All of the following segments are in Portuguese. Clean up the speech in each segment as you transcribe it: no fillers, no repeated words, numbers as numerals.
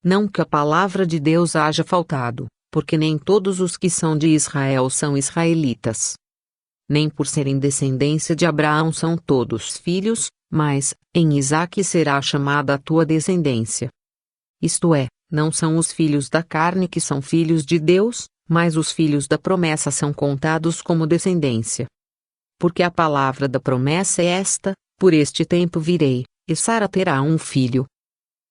não que a palavra de Deus haja faltado, porque nem todos os que são de Israel são israelitas. Nem por serem descendência de Abraão são todos filhos, mas, em Isaque será chamada a tua descendência. Isto é, não são os filhos da carne que são filhos de Deus, mas os filhos da promessa são contados como descendência. Porque a palavra da promessa é esta: por este tempo virei, e Sara terá um filho.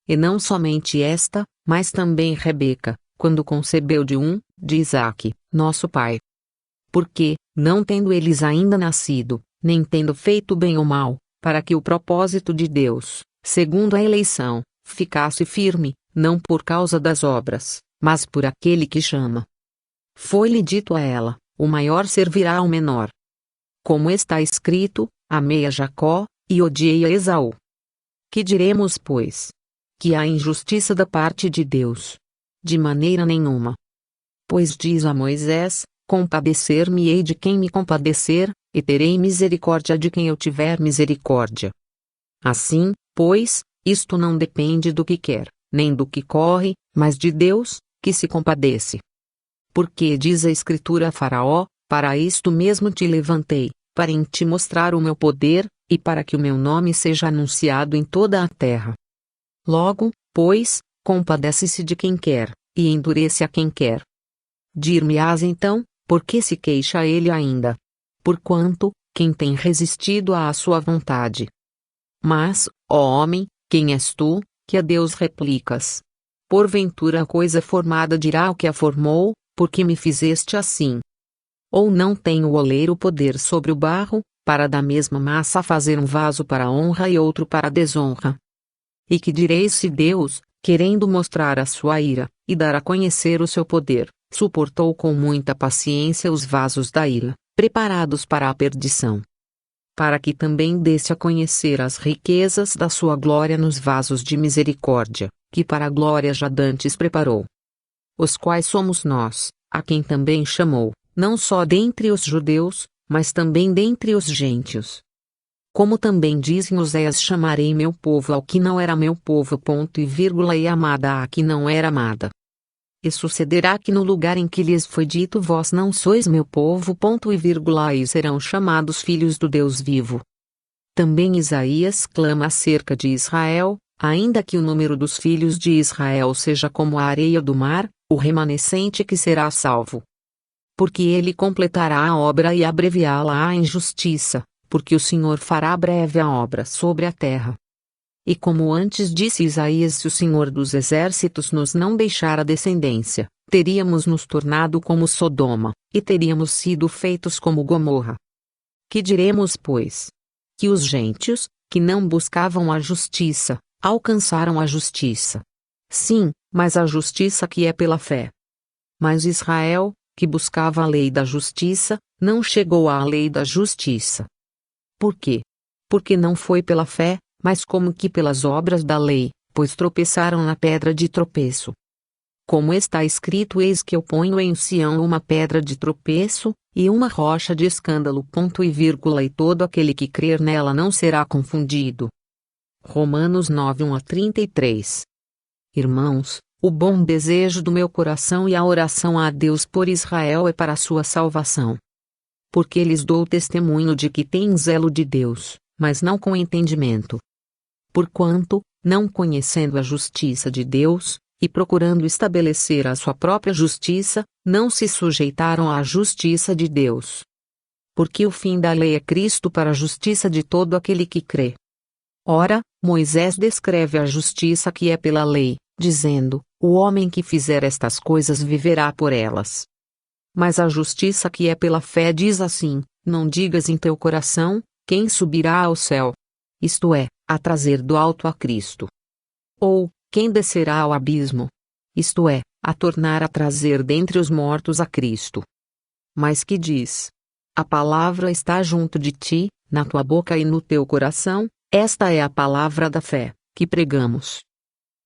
E não somente esta, mas também Rebeca, quando concebeu de Isaque, nosso pai. Porque, não tendo eles ainda nascido, nem tendo feito bem ou mal, para que o propósito de Deus, segundo a eleição, ficasse firme, não por causa das obras, mas por aquele que chama. Foi-lhe dito a ela: o maior servirá ao menor. Como está escrito: amei a Jacó, e odiei a Esaú. Que diremos, pois? Que há injustiça da parte de Deus? De maneira nenhuma. Pois diz a Moisés: compadecer-me-ei de quem me compadecer, e terei misericórdia de quem eu tiver misericórdia. Assim, pois, isto não depende do que quer, nem do que corre, mas de Deus, que se compadece. Porque diz a Escritura a Faraó: para isto mesmo te levantei, para em te mostrar o meu poder, e para que o meu nome seja anunciado em toda a terra. Logo, pois, compadece-se de quem quer, e endurece a quem quer. Dir-me-ás então: por que se queixa ele ainda? Porquanto, quem tem resistido à sua vontade? Mas, ó homem, quem és tu, que a Deus replicas? Porventura a coisa formada dirá o que a formou: por que me fizeste assim? Ou não tem o oleiro poder sobre o barro, para da mesma massa fazer um vaso para honra e outro para desonra? E que direis se Deus, querendo mostrar a sua ira, e dar a conhecer o seu poder, suportou com muita paciência os vasos da ira, preparados para a perdição? Para que também desse a conhecer as riquezas da sua glória nos vasos de misericórdia, que para a glória já dantes preparou. Os quais somos nós, a quem também chamou, não só dentre os judeus, mas também dentre os gentios. Como também diz em Oséias: chamarei meu povo ao que não era meu povo, ponto e vírgula, e amada a que não era amada. E sucederá que no lugar em que lhes foi dito: vós não sois meu povo, ponto e vírgula, aí serão chamados filhos do Deus vivo. Também Isaías clama acerca de Israel: ainda que o número dos filhos de Israel seja como a areia do mar, o remanescente que será salvo. Porque ele completará a obra e abreviá-la em justiça, porque o Senhor fará breve a obra sobre a terra. E como antes disse Isaías: se o Senhor dos exércitos nos não deixara descendência, teríamos nos tornado como Sodoma, e teríamos sido feitos como Gomorra. Que diremos, pois? Que os gentios, que não buscavam a justiça, alcançaram a justiça. Sim, mas a justiça que é pela fé. Mas Israel, que buscava a lei da justiça, não chegou à lei da justiça. Por quê? Porque não foi pela fé, mas como que pelas obras da lei, pois tropeçaram na pedra de tropeço. Como está escrito: eis que eu ponho em Sião uma pedra de tropeço, e uma rocha de escândalo, ponto e vírgula, e todo aquele que crer nela não será confundido. Romanos 9:1-33. Irmãos, o bom desejo do meu coração e a oração a Deus por Israel é para a sua salvação. Porque lhes dou testemunho de que têm zelo de Deus, mas não com entendimento. Porquanto, não conhecendo a justiça de Deus, e procurando estabelecer a sua própria justiça, não se sujeitaram à justiça de Deus. Porque o fim da lei é Cristo para a justiça de todo aquele que crê. Ora, Moisés descreve a justiça que é pela lei, dizendo: o homem que fizer estas coisas viverá por elas. Mas a justiça que é pela fé diz assim: não digas em teu coração: quem subirá ao céu? Isto é, a trazer do alto a Cristo. Ou, quem descerá ao abismo? Isto é, a tornar a trazer dentre os mortos a Cristo. Mas que diz? A palavra está junto de ti, na tua boca e no teu coração, esta é a palavra da fé, que pregamos.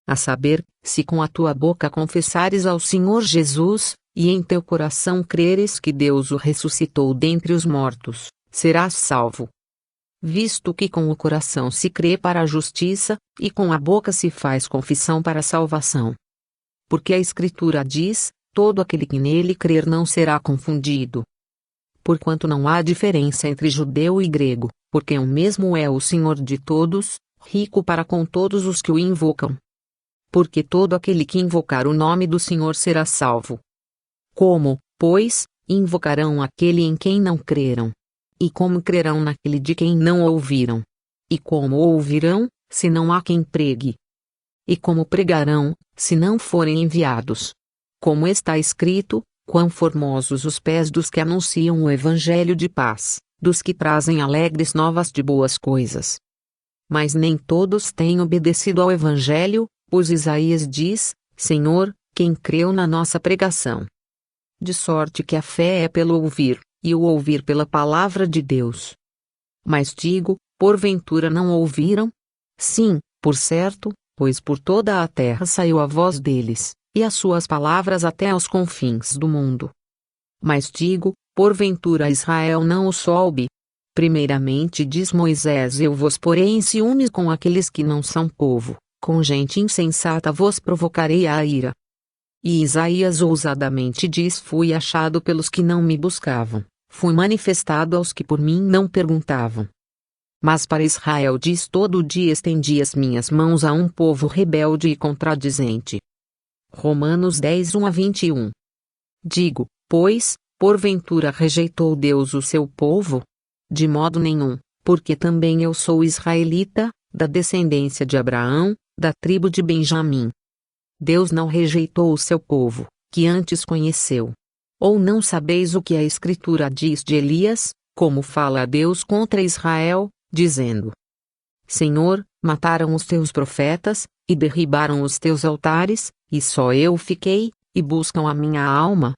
A saber, se com a tua boca confessares ao Senhor Jesus, e em teu coração creres que Deus o ressuscitou dentre os mortos, serás salvo. Visto que com o coração se crê para a justiça, e com a boca se faz confissão para a salvação. porque a Escritura diz: todo aquele que nele crer não será confundido. Porquanto não há diferença entre judeu e grego, porque o mesmo é o Senhor de todos, rico para com todos os que o invocam. Porque todo aquele que invocar o nome do Senhor será salvo. Como, pois, invocarão aquele em quem não creram? E como crerão naquele de quem não ouviram? E como ouvirão, se não há quem pregue? E como pregarão, se não forem enviados? Como está escrito: quão formosos os pés dos que anunciam o evangelho de paz, dos que trazem alegres novas de boas coisas. Mas nem todos têm obedecido ao evangelho, pois Isaías diz: Senhor, quem creu na nossa pregação? De sorte que a fé é pelo ouvir, e o ouvir pela palavra de Deus. Mas digo, porventura não ouviram? Sim, por certo, pois por toda a terra saiu a voz deles, e as suas palavras até aos confins do mundo. Mas digo, porventura Israel não o soube? Primeiramente diz Moisés: eu vos porei em ciúmes com aqueles que não são povo, com gente insensata vos provocarei a ira. E Isaías ousadamente diz: fui achado pelos que não me buscavam, fui manifestado aos que por mim não perguntavam. Mas para Israel diz: todo dia estendi as minhas mãos a um povo rebelde e contradizente. Romanos 10, 1-21. Digo, pois, porventura rejeitou Deus o seu povo? De modo nenhum, porque também eu sou israelita, da descendência de Abraão, da tribo de Benjamim. Deus não rejeitou o seu povo, que antes conheceu. Ou não sabeis o que a Escritura diz de Elias, como fala a Deus contra Israel, dizendo: Senhor, mataram os teus profetas, e derribaram os teus altares, e só eu fiquei, e buscam a minha alma?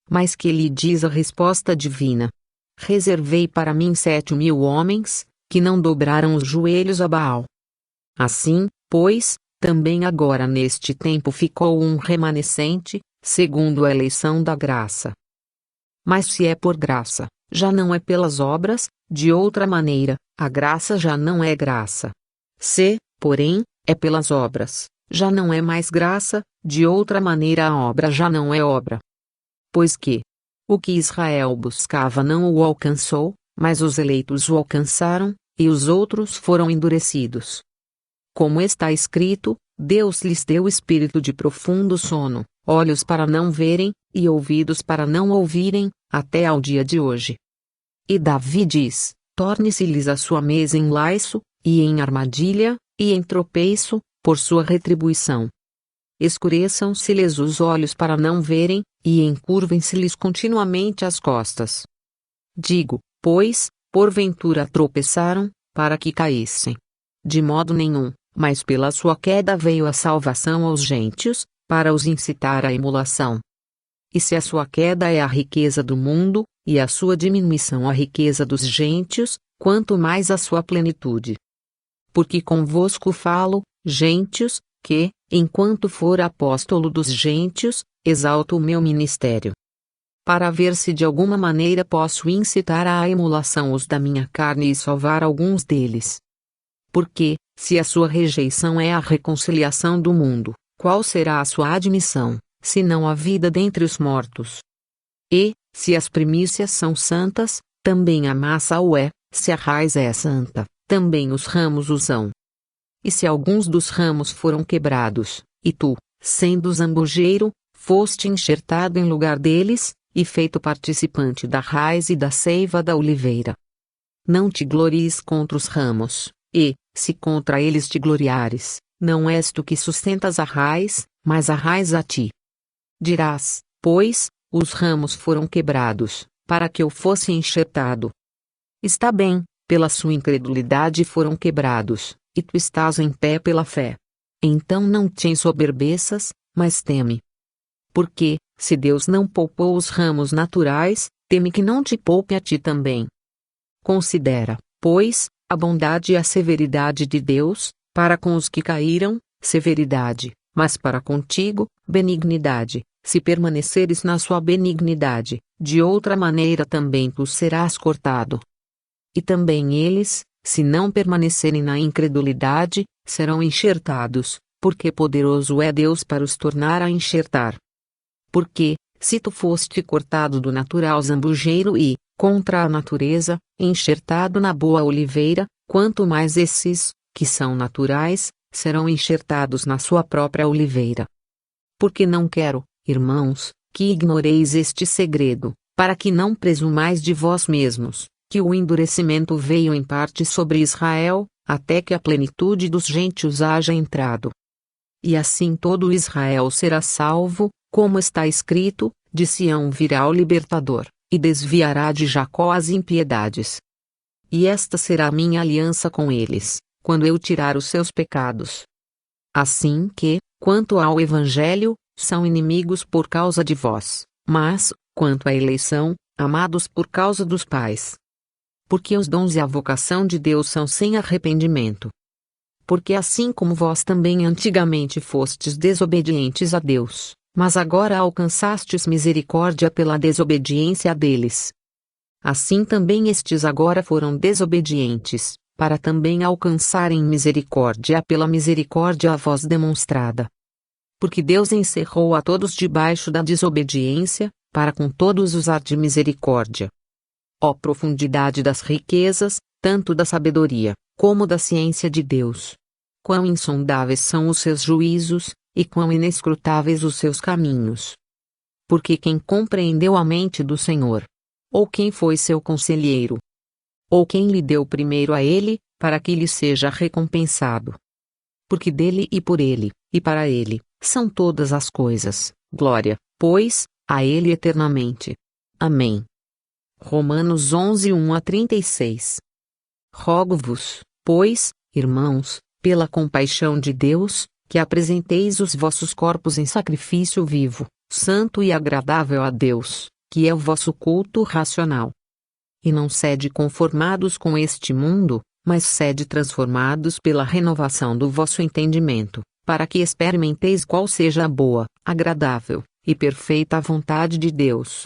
Mas que lhe diz a resposta divina? Reservei para mim 7.000 homens, que não dobraram os joelhos a Baal. Assim, pois, também agora neste tempo ficou um remanescente, segundo a eleição da graça. Mas se é por graça, já não é pelas obras, de outra maneira, a graça já não é graça. Se, porém, é pelas obras, já não é mais graça, de outra maneira a obra já não é obra. Pois que o que Israel buscava não o alcançou, mas os eleitos o alcançaram, e os outros foram endurecidos. Como está escrito, Deus lhes deu espírito de profundo sono, olhos para não verem, e ouvidos para não ouvirem, até ao dia de hoje. E Davi diz: torne-se-lhes a sua mesa em laiço, e em armadilha, e em tropeço, por sua retribuição. Escureçam-se-lhes os olhos para não verem, e encurvem-se-lhes continuamente as costas. Digo, pois, porventura tropeçaram, para que caíssem. De modo nenhum, mas pela sua queda veio a salvação aos gentios, para os incitar à emulação. E se a sua queda é a riqueza do mundo, e a sua diminuição a riqueza dos gentios, quanto mais a sua plenitude. Porque convosco falo, gentios, que, enquanto for apóstolo dos gentios, exalto o meu ministério. Para ver se de alguma maneira posso incitar à emulação os da minha carne e salvar alguns deles. Porque, se a sua rejeição é a reconciliação do mundo, qual será a sua admissão, senão a vida dentre os mortos? E, se as primícias são santas, também a massa o é, se a raiz é santa, também os ramos o são. E se alguns dos ramos foram quebrados, e tu, sendo zambujeiro, foste enxertado em lugar deles, e feito participante da raiz e da seiva da oliveira. Não te glories contra os ramos, e, se contra eles te gloriares, não és tu que sustentas a raiz, mas a raiz a ti. Dirás, pois, os ramos foram quebrados, para que eu fosse enxertado. Está bem, pela sua incredulidade foram quebrados, e tu estás em pé pela fé. Então não te ensoberbeças, mas teme. Porque, se Deus não poupou os ramos naturais, teme que não te poupe a ti também. Considera, pois, a bondade e a severidade de Deus, para com os que caíram, severidade, mas para contigo, benignidade, se permaneceres na sua benignidade, de outra maneira também tu serás cortado. E também eles, se não permanecerem na incredulidade, serão enxertados, porque poderoso é Deus para os tornar a enxertar. Porque, se tu foste cortado do natural zambujeiro e, contra a natureza, enxertado na boa oliveira, quanto mais esses, que são naturais, serão enxertados na sua própria oliveira. Porque não quero, irmãos, que ignoreis este segredo, para que não presumais de vós mesmos, que o endurecimento veio em parte sobre Israel, até que a plenitude dos gentios haja entrado. E assim todo Israel será salvo, como está escrito, de Sião virá o libertador, e desviará de Jacó as impiedades. E esta será a minha aliança com eles, quando eu tirar os seus pecados. Assim que, quanto ao Evangelho, são inimigos por causa de vós, mas, quanto à eleição, amados por causa dos pais. Porque os dons e a vocação de Deus são sem arrependimento. Porque assim como vós também antigamente fostes desobedientes a Deus, mas agora alcançastes misericórdia pela desobediência deles. Assim também estes agora foram desobedientes, para também alcançarem misericórdia pela misericórdia a vós demonstrada. Porque Deus encerrou a todos debaixo da desobediência, para com todos usar de misericórdia. Ó profundidade das riquezas, tanto da sabedoria, como da ciência de Deus! Quão insondáveis são os seus juízos, e quão inescrutáveis os seus caminhos! Porque quem compreendeu a mente do Senhor? Ou quem foi seu conselheiro? Ou quem lhe deu primeiro a ele, para que lhe seja recompensado? Porque dele e por ele, e para ele, são todas as coisas, glória, pois, a ele eternamente. Amém. Romanos 11, 1-36. Rogo-vos, pois, irmãos, pela compaixão de Deus, que apresenteis os vossos corpos em sacrifício vivo, santo e agradável a Deus, que é o vosso culto racional. E não sede conformados com este mundo, mas sede transformados pela renovação do vosso entendimento, para que experimenteis qual seja a boa, agradável e perfeita vontade de Deus.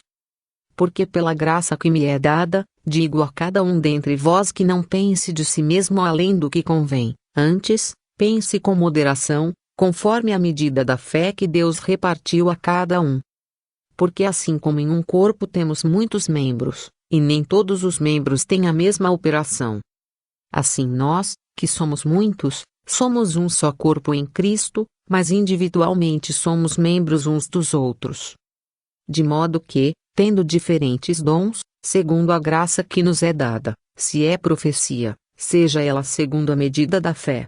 Porque pela graça que me é dada, digo a cada um dentre vós que não pense de si mesmo além do que convém, antes, pense com moderação, conforme a medida da fé que Deus repartiu a cada um. Porque assim como em um corpo temos muitos membros, e nem todos os membros têm a mesma operação. Assim nós, que somos muitos, somos um só corpo em Cristo, mas individualmente somos membros uns dos outros. De modo que, tendo diferentes dons, segundo a graça que nos é dada, se é profecia, seja ela segundo a medida da fé.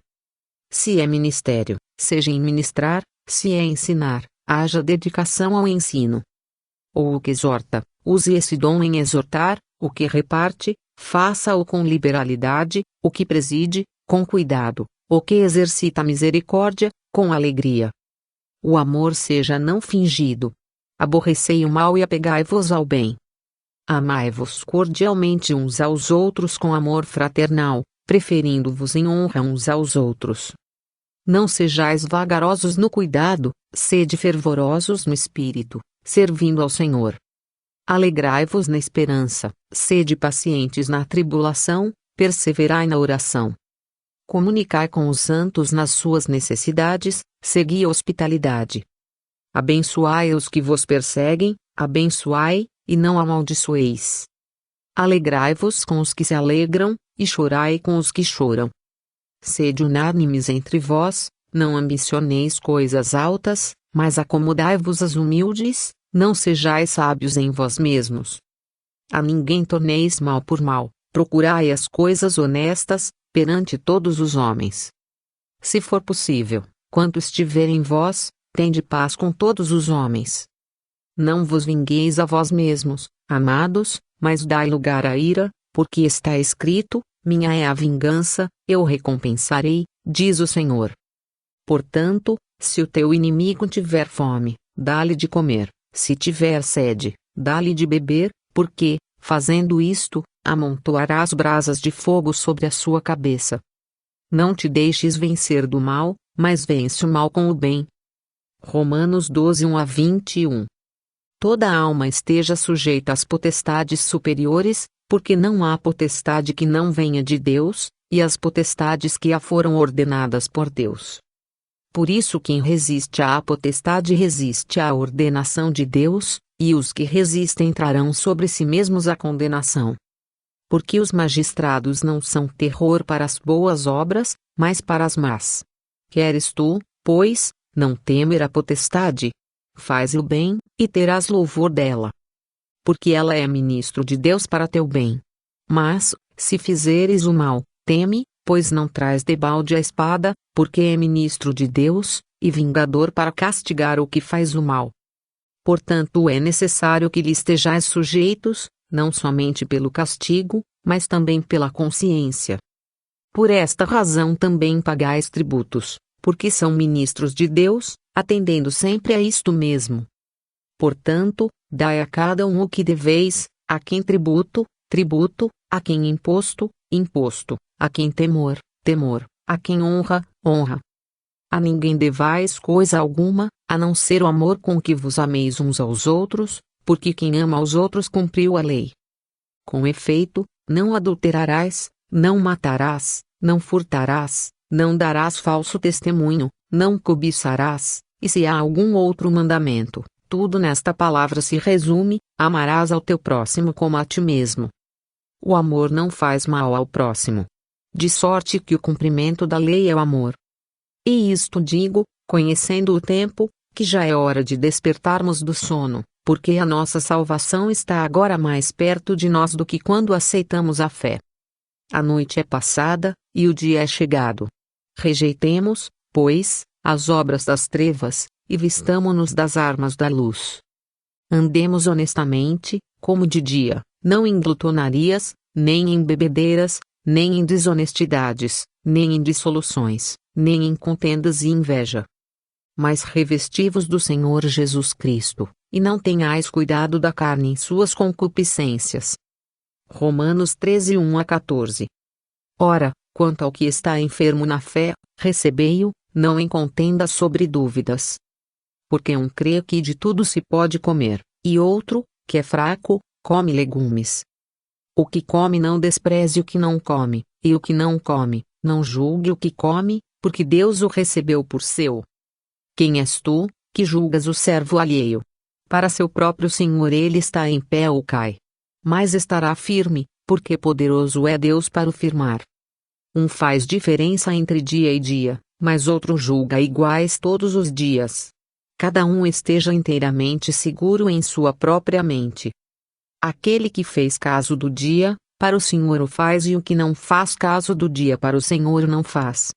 Se é ministério, seja em ministrar, se é ensinar, haja dedicação ao ensino. Ou o que exorta, use esse dom em exortar, o que reparte, faça-o com liberalidade, o que preside, com cuidado, o que exercita a misericórdia, com alegria. O amor seja não fingido. Aborrecei o mal e apegai-vos ao bem. Amai-vos cordialmente uns aos outros com amor fraternal, preferindo-vos em honra uns aos outros. Não sejais vagarosos no cuidado, sede fervorosos no espírito, servindo ao Senhor. Alegrai-vos na esperança, sede pacientes na tribulação, perseverai na oração. Comunicai com os santos nas suas necessidades, segui a hospitalidade. Abençoai os que vos perseguem, abençoai, e não amaldiçoeis. Alegrai-vos com os que se alegram, e chorai com os que choram. Sede unânimes entre vós, não ambicioneis coisas altas, mas acomodai-vos às humildes, não sejais sábios em vós mesmos. A ninguém torneis mal por mal, procurai as coisas honestas, perante todos os homens. Se for possível, quanto estiver em vós, tende paz com todos os homens. Não vos vingueis a vós mesmos, amados, mas dai lugar à ira, porque está escrito, minha é a vingança, eu recompensarei, diz o Senhor. Portanto, se o teu inimigo tiver fome, dá-lhe de comer, se tiver sede, dá-lhe de beber, porque, fazendo isto, amontoarás brasas de fogo sobre a sua cabeça. Não te deixes vencer do mal, mas vence o mal com o bem. Romanos 12, 1-21. Toda alma esteja sujeita às potestades superiores, porque não há potestade que não venha de Deus, e as potestades que a foram ordenadas por Deus. por isso quem resiste à potestade resiste à ordenação de Deus, e os que resistem trarão sobre si mesmos a condenação. Porque os magistrados não são terror para as boas obras, mas para as más. Queres tu, pois, não temer a potestade? Faz o bem, e terás louvor dela. Porque ela é ministro de Deus para teu bem. Mas, se fizeres o mal, teme, pois não traz debalde a espada, porque é ministro de Deus, e vingador para castigar o que faz o mal. Portanto é necessário que lhe estejais sujeitos, não somente pelo castigo, mas também pela consciência. Por esta razão também pagais tributos, porque são ministros de Deus, atendendo sempre a isto mesmo. Portanto, dai a cada um o que deveis, a quem tributo, tributo, a quem imposto, imposto, a quem temor, temor, a quem honra, honra. A ninguém devais coisa alguma, a não ser o amor com que vos ameis uns aos outros, porque quem ama aos outros cumpriu a lei. Com efeito, não adulterarás, não matarás, não furtarás, não darás falso testemunho, não cobiçarás, e se há algum outro mandamento, tudo nesta palavra se resume: amarás ao teu próximo como a ti mesmo. O amor não faz mal ao próximo. De sorte que o cumprimento da lei é o amor. E isto digo, conhecendo o tempo, que já é hora de despertarmos do sono, porque a nossa salvação está agora mais perto de nós do que quando aceitamos a fé. A noite é passada, e o dia é chegado. Rejeitemos, pois, as obras das trevas, e vistamo-nos das armas da luz. Andemos honestamente, como de dia, não em glutonarias, nem em bebedeiras, nem em desonestidades, nem em dissoluções, nem em contendas e inveja. Mas revesti-vos do Senhor Jesus Cristo, e não tenhais cuidado da carne em suas concupiscências. Romanos 13, 1-14. Ora, quanto ao que está enfermo na fé, recebei-o, não em contenda sobre dúvidas. Porque um crê que de tudo se pode comer, e outro, que é fraco, come legumes. O que come não despreze o que não come, e o que não come, não julgue o que come, porque Deus o recebeu por seu. Quem és tu, que julgas o servo alheio? Para seu próprio Senhor ele está em pé ou cai. Mas estará firme, porque poderoso é Deus para o firmar. Um faz diferença entre dia e dia, mas outro julga iguais todos os dias. Cada um esteja inteiramente seguro em sua própria mente. Aquele que fez caso do dia, para o Senhor o faz, e o que não faz caso do dia para o Senhor não faz.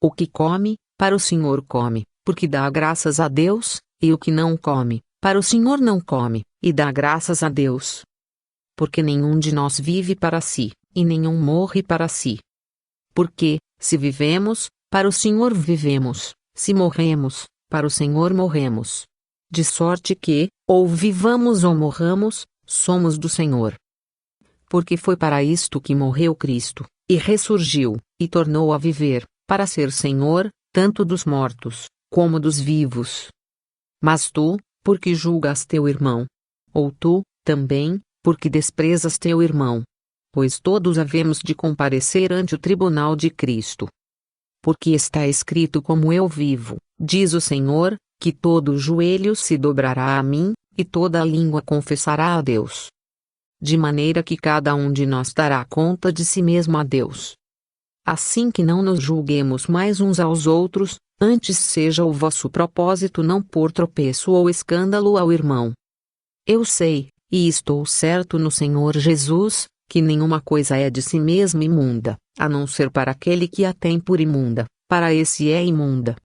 O que come, para o Senhor come, porque dá graças a Deus, e o que não come, para o Senhor não come, e dá graças a Deus. Porque nenhum de nós vive para si, e nenhum morre para si. Porque, se vivemos, para o Senhor vivemos, se morremos, para o Senhor morremos. De sorte que, ou vivamos ou morramos, somos do Senhor. Porque foi para isto que morreu Cristo, e ressurgiu, e tornou a viver, para ser Senhor, tanto dos mortos, como dos vivos. Mas tu, porque julgas teu irmão? Ou tu, também, porque desprezas teu irmão? Pois todos havemos de comparecer ante o tribunal de Cristo. Porque está escrito: como eu vivo, diz o Senhor, que todo joelho se dobrará a mim, e toda língua confessará a Deus. De maneira que cada um de nós dará conta de si mesmo a Deus. Assim que não nos julguemos mais uns aos outros, antes seja o vosso propósito não pôr tropeço ou escândalo ao irmão. Eu sei, e estou certo no Senhor Jesus, que nenhuma coisa é de si mesma imunda, a não ser para aquele que a tem por imunda, para esse é imunda.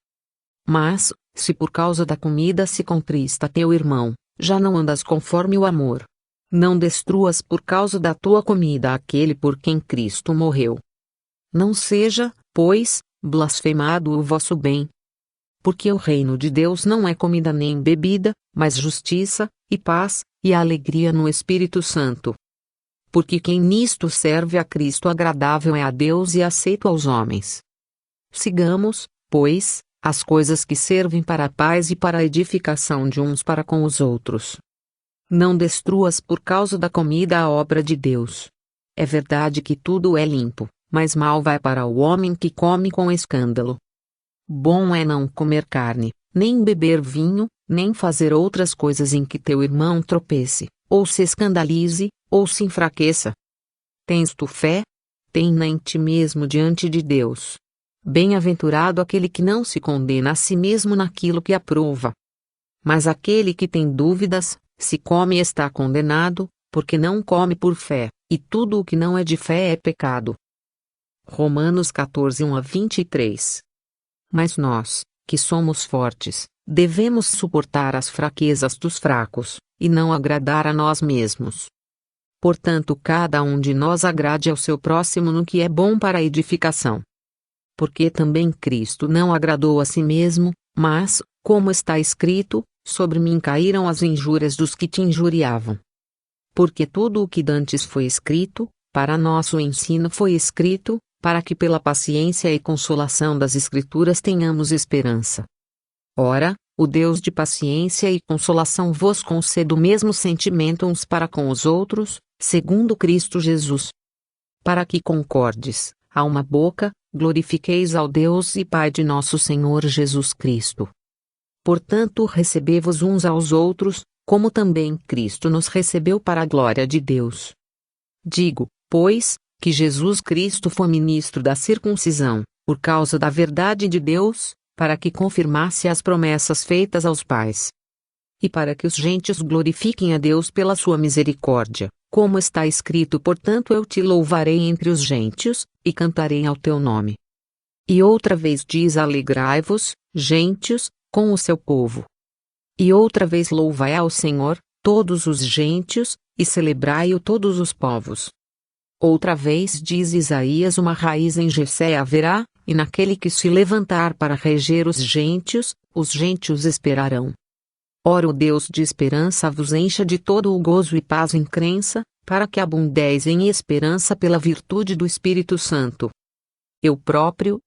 Mas, se por causa da comida se contrista teu irmão, já não andas conforme o amor. Não destruas por causa da tua comida aquele por quem Cristo morreu. Não seja, pois, blasfemado o vosso bem. Porque o reino de Deus não é comida nem bebida, mas justiça, e paz, e alegria no Espírito Santo. Porque quem nisto serve a Cristo agradável é a Deus e aceito aos homens. Sigamos, pois, as coisas que servem para a paz e para a edificação de uns para com os outros. Não destruas por causa da comida a obra de Deus. É verdade que tudo é limpo, mas mal vai para o homem que come com escândalo. Bom é não comer carne, nem beber vinho, nem fazer outras coisas em que teu irmão tropece, ou se escandalize, ou se enfraqueça. Tens tu fé? Tem-na em ti mesmo diante de Deus. Bem-aventurado aquele que não se condena a si mesmo naquilo que aprova. Mas aquele que tem dúvidas, se come está condenado, porque não come por fé, e tudo o que não é de fé é pecado. Romanos 14, 1-23. Mas nós, que somos fortes, devemos suportar as fraquezas dos fracos, e não agradar a nós mesmos. Portanto, cada um de nós agrade ao seu próximo no que é bom para a edificação. Porque também Cristo não agradou a si mesmo, mas, como está escrito, sobre mim caíram as injúrias dos que te injuriavam. Porque tudo o que dantes foi escrito, para nosso ensino foi escrito, para que pela paciência e consolação das Escrituras tenhamos esperança. Ora, o Deus de paciência e consolação vos conceda o mesmo sentimento uns para com os outros, segundo Cristo Jesus. Para que concordes, a uma boca, glorifiqueis ao Deus e Pai de nosso Senhor Jesus Cristo. Portanto, recebei-vos uns aos outros, como também Cristo nos recebeu para a glória de Deus. Digo, pois, que Jesus Cristo foi ministro da circuncisão, por causa da verdade de Deus, para que confirmasse as promessas feitas aos pais. E para que os gentios glorifiquem a Deus pela sua misericórdia, como está escrito: portanto eu te louvarei entre os gentios, e cantarei ao teu nome. E outra vez diz: alegrai-vos, gentios, com o seu povo. E outra vez louvai ao Senhor, todos os gentios, e celebrai-o todos os povos. Outra vez diz Isaías: uma raiz em Jessé haverá, e naquele que se levantar para reger os gentios esperarão. Ora, o Deus de esperança vos encha de todo o gozo e paz em crença, para que abundeis em esperança pela virtude do Espírito Santo. Eu próprio,